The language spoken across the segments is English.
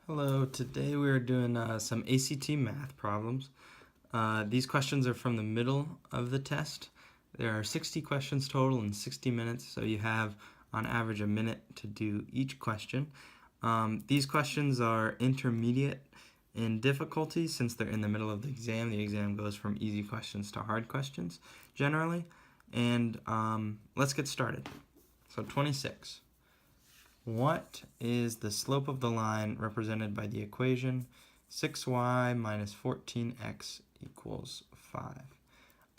Hello, today we're doing some ACT math problems. These questions are from the middle of the test. There are 60 questions total in 60 minutes, so you have on average a minute to do each question. These questions are intermediate in difficulty since they're in the middle of the exam. The exam goes from easy questions to hard questions generally. And let's get started. So 26. What is the slope of the line represented by the equation 6y minus 14x equals 5?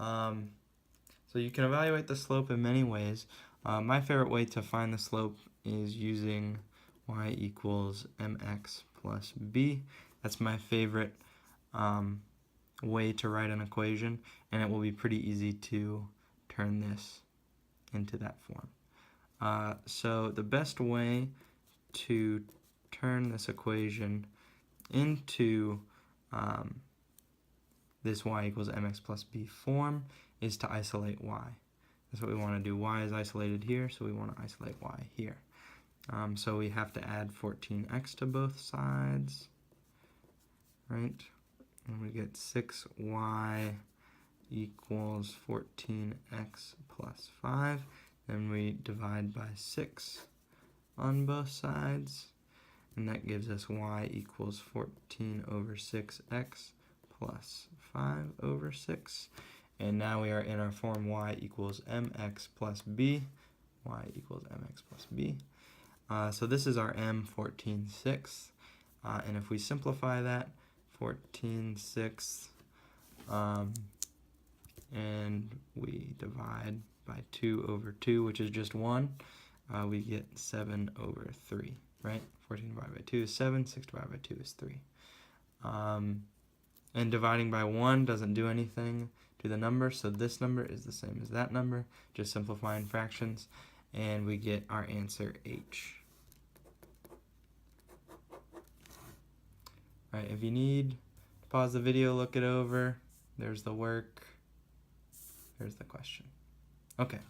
So you can evaluate the slope in many ways. My favorite way to find the slope is using y equals mx plus b. That's my favorite way to write an equation, and it will be pretty easy to turn this into that form. So the best way to turn this equation into this y equals mx plus b form is to isolate y. That's what we want to do. Y is isolated here, so we want to isolate y here. So we have to add 14x to both sides, right? And we get 6y equals 14x plus 5. Then we divide by 6 on both sides, and that gives us y equals 14 over 6x plus 5 over 6. And now we are in our form y equals mx plus b. Y equals mx plus b. So this is our m 14/6. And if we simplify that, 14/6, and we divide by 2 over 2, which is just 1, we get 7 over 3, right? 14 divided by 2 is 7, 6 divided by 2 is 3. And dividing by 1 doesn't do anything to the number, so this number is the same as that number, just simplifying fractions, and we get our answer h. Alright, if you need to pause the video, look it over. There's the work. There's the question. Okay,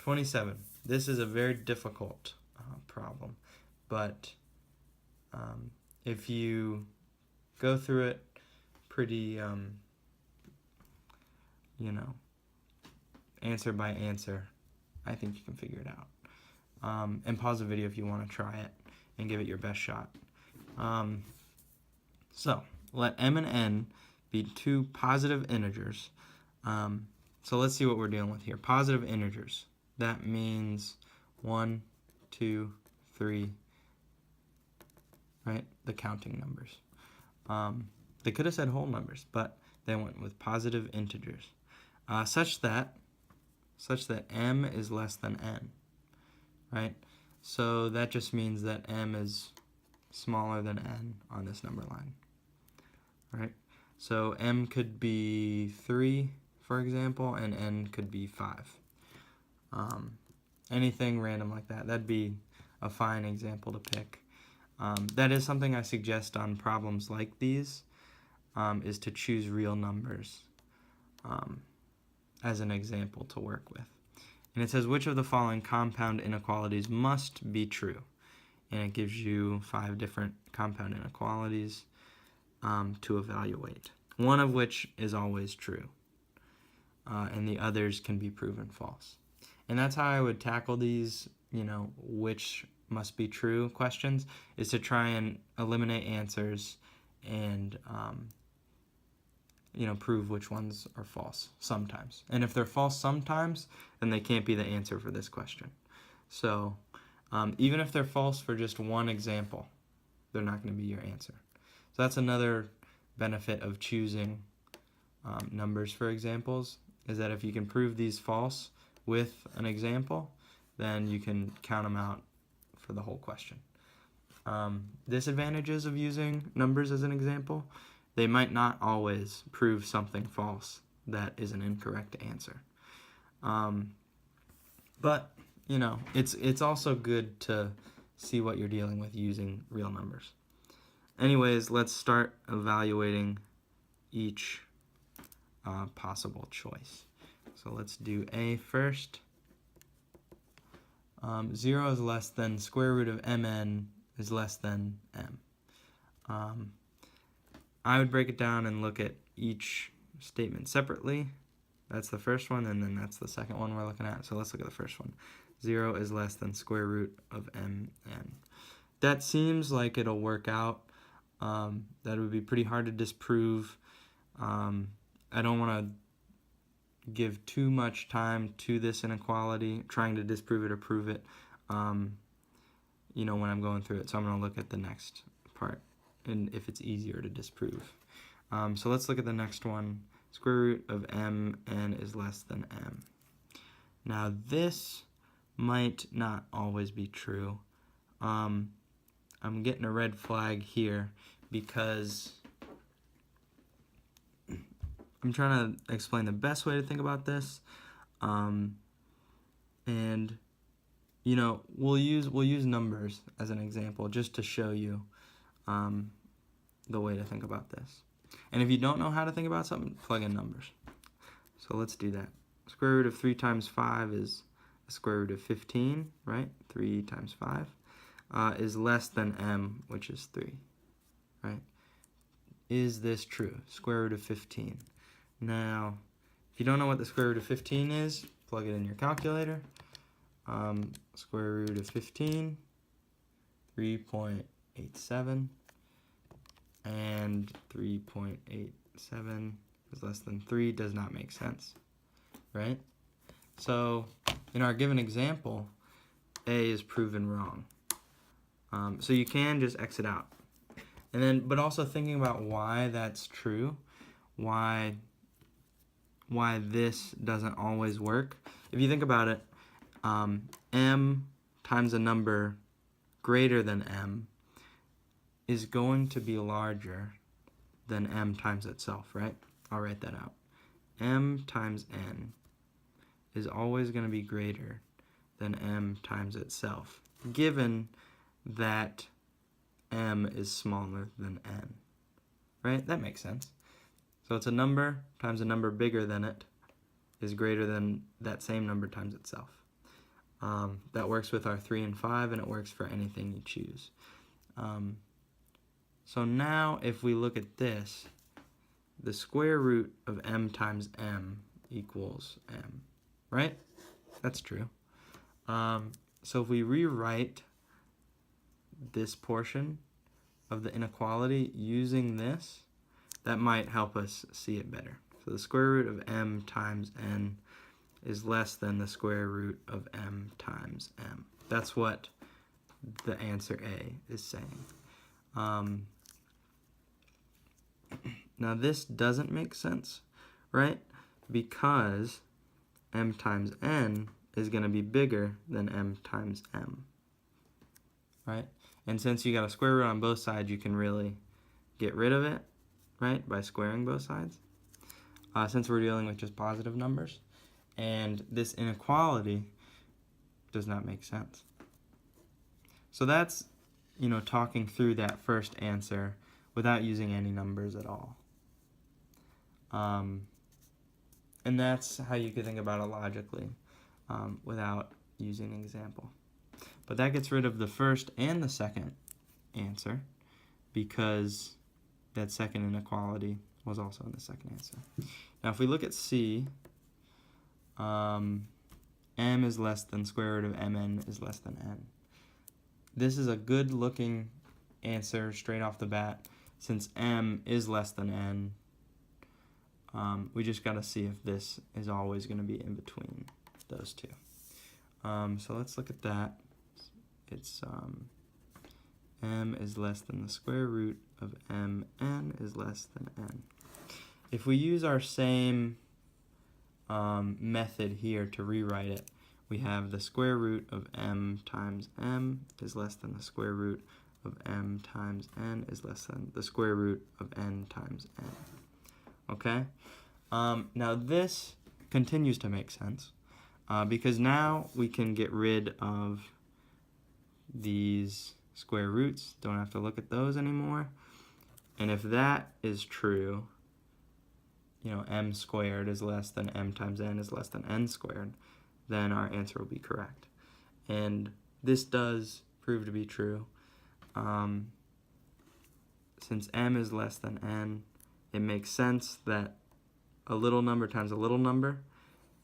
27. This is a very difficult problem, but if you go through it pretty, answer by answer, I think you can figure it out. And pause the video if you want to try it and give it your best shot. So, let m and n be two positive integers. So let's see what we're dealing with here. Positive integers. That means 1, 2, 3, right? The counting numbers. They could have said whole numbers, but they went with positive integers. Such that m is less than n, right? So that just means that m is smaller than n on this number line, right? So m could be 3, for example, and n could be 5. Anything random like that. That'd be a fine example to pick. That is something I suggest on problems like these, is to choose real numbers as an example to work with. And it says, which of the following compound inequalities must be true? And it gives you 5 different compound inequalities to evaluate. One of which is always true. And the others can be proven false. And that's how I would tackle these, which must be true questions, is to try and eliminate answers and, prove which ones are false sometimes. And if they're false sometimes, then they can't be the answer for this question. So even if they're false for just one example, they're not going to be your answer. So that's another benefit of choosing numbers for examples, is that if you can prove these false with an example, then you can count them out for the whole question. Disadvantages of using numbers as an example: they might not always prove something false that is an incorrect answer. But, it's also good to see what you're dealing with using real numbers. Anyways, let's start evaluating each possible choice. So let's do A first. 0 is less than square root of mn is less than m. I would break it down and look at each statement separately. That's the first one, and then that's the second one we're looking at. So let's look at the first one. 0 is less than square root of mn. That seems like it'll work out. That would be pretty hard to disprove. I don't want to give too much time to this inequality, trying to disprove it or prove it, you know, when I'm going through it. So I'm going to look at the next part, and if it's easier to disprove. So let's look at the next one. Square root of mn is less than m. Now this might not always be true. I'm getting a red flag here because I'm trying to explain the best way to think about this. And you know, we'll use numbers as an example just to show you the way to think about this. And if you don't know how to think about something, plug in numbers. So let's do that. Square root of 3 times 5 is the square root of 15, right? 3 times 5 is less than m, which is 3, right? Is this true? Square root of 15. Now, if you don't know what the square root of 15 is, plug it in your calculator. Square root of 15, 3.87, and 3.87 is less than 3 does not make sense, right? So, in our given example, A is proven wrong. So you can just X it out. And then, but also thinking about why that's true, why this doesn't always work. If you think about it, m times a number greater than m is going to be larger than m times itself, right? I'll write that out. M times n is always going to be greater than m times itself, given that m is smaller than n, right? That makes sense. So it's a number times a number bigger than it is greater than that same number times itself. That works with our 3 and 5, and it works for anything you choose. So now if we look at this, the square root of m times m equals m, right? That's true. So if we rewrite this portion of the inequality using this, that might help us see it better. So the square root of m times n is less than the square root of m times m. That's what the answer A is saying. Now this doesn't make sense, right? Because m times n is going to be bigger than m times m, right? And since you got a square root on both sides, you can really get rid of it, right, by squaring both sides, since we're dealing with just positive numbers. And this inequality does not make sense. So that's, you know, talking through that first answer without using any numbers at all. And that's how you could think about it logically without using an example. But that gets rid of the first and the second answer because that second inequality was also in the second answer. Now if we look at C, m is less than square root of mn is less than n. This is a good looking answer straight off the bat. Since m is less than n, we just got to see if this is always going to be in between those two. So let's look at that. It's m is less than the square root of mn is less than n. If we use our same method here to rewrite it, we have the square root of m times m is less than the square root of m times n is less than the square root of n times n. Okay? Now this continues to make sense because now we can get rid of these square roots. Don't have to look at those anymore. And if that is true, you know, m squared is less than m times n is less than n squared, then our answer will be correct. And this does prove to be true. since m is less than n, it makes sense that a little number times a little number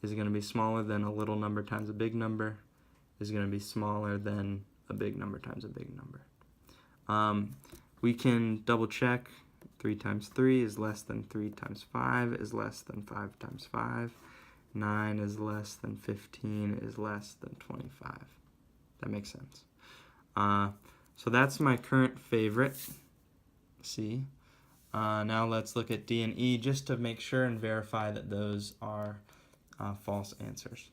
is going to be smaller than a little number times a big number is going to be smaller than a big number times a big number. We can double check. 3 times 3 is less than 3 times 5 is less than 5 times 5. 9 is less than 15 is less than 25. That makes sense. So that's my current favorite, C. Now let's look at D and E just to make sure and verify that those are false answers.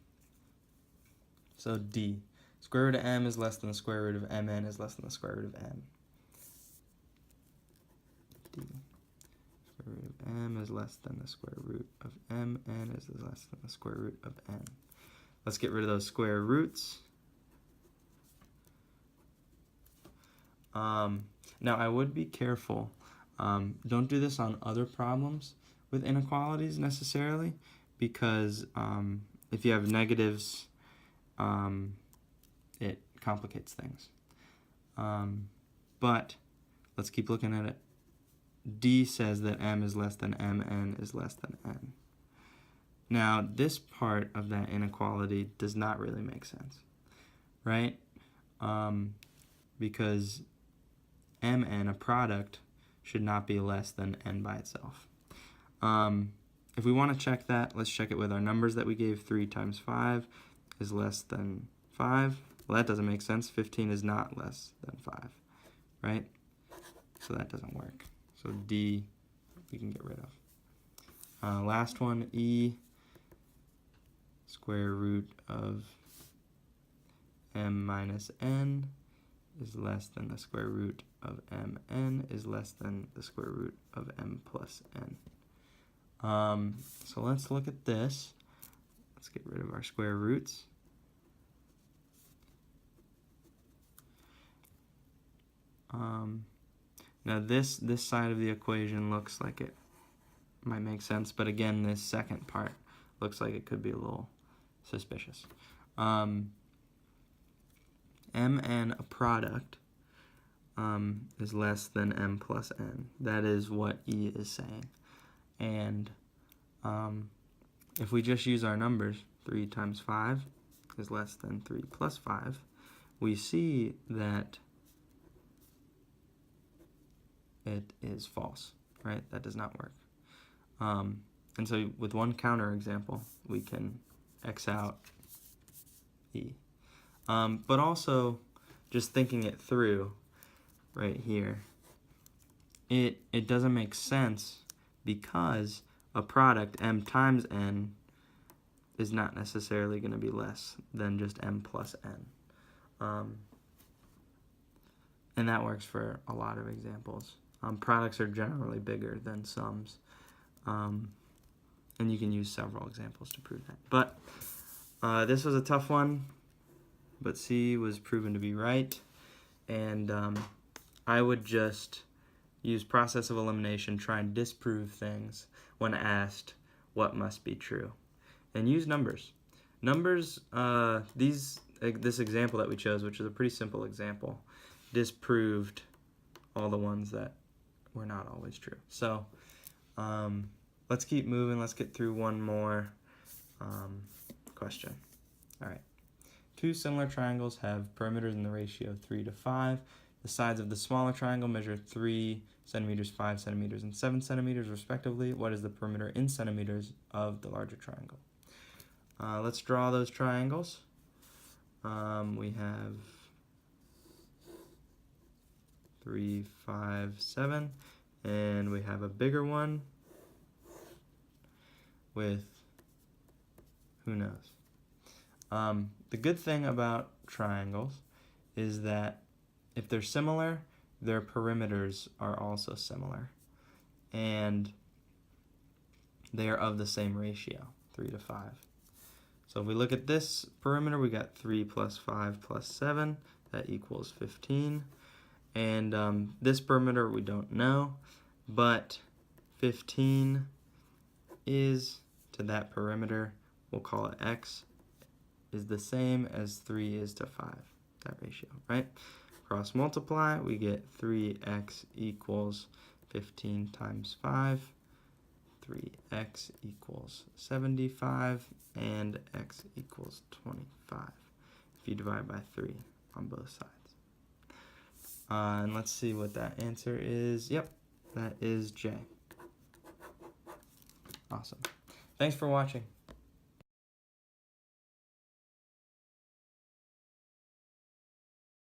So D, square root of m is less than the square root of mn is less than the square root of n. D, square root of m is less than the square root of mn is less than the square root of n. Let's get rid of those square roots. Now I would be careful. Don't do this on other problems with inequalities necessarily, because if you have negatives, it complicates things. But let's keep looking at it. D says that m is less than mn is less than n. Now this part of that inequality does not really make sense, right? Because mn, a product, should not be less than n by itself. If we want to check that, let's check it with our numbers that we gave. 3 times 5 is less than 5. Well, that doesn't make sense. 15 is not less than 5, right? So that doesn't work. So D, we can get rid of. Last one, E, square root of m minus n is less than the square root of mn is less than the square root of m plus n. So let's look at this. Let's get rid of our square roots. Now this side of the equation looks like it might make sense, but again, this second part looks like it could be a little suspicious. Mn, a product, is less than m plus n. That is what E is saying. And if we just use our numbers, 3 times 5 is less than 3 plus 5, we see that it is false, right? That does not work. And so with one counter example, we can X out E. But also, just thinking it through right here, it doesn't make sense because a product, m times n, is not necessarily going to be less than just m plus n. And that works for a lot of examples. Products are generally bigger than sums. And you can use several examples to prove that. But this was a tough one, but C was proven to be right. And I would just use process of elimination, try and disprove things when asked what must be true. And use numbers. Numbers, this example that we chose, which is a pretty simple example, disproved all the ones that were not always true. So let's keep moving. Let's get through one more question. All right. 2 similar triangles have perimeters in the ratio 3 to 5. The sides of the smaller triangle measure 3 centimeters, 5 centimeters, and 7 centimeters respectively. What is the perimeter in centimeters of the larger triangle? Let's draw those triangles. We have 3, 5, 7, and we have a bigger one with who knows. The good thing about triangles is that if they're similar, their perimeters are also similar, and they are of the same ratio, 3 to 5. So if we look at this perimeter, we got 3 plus 5 plus 7, that equals 15. And this perimeter we don't know, but 15 is to that perimeter, we'll call it x, is the same as 3 is to 5, that ratio, right? cross multiply, we get 3x equals 15 times 5. 3x equals 75, and x equals 25 if you divide by 3 on both sides. And let's see what that answer is. Yep, that is J. Awesome. Thanks for watching.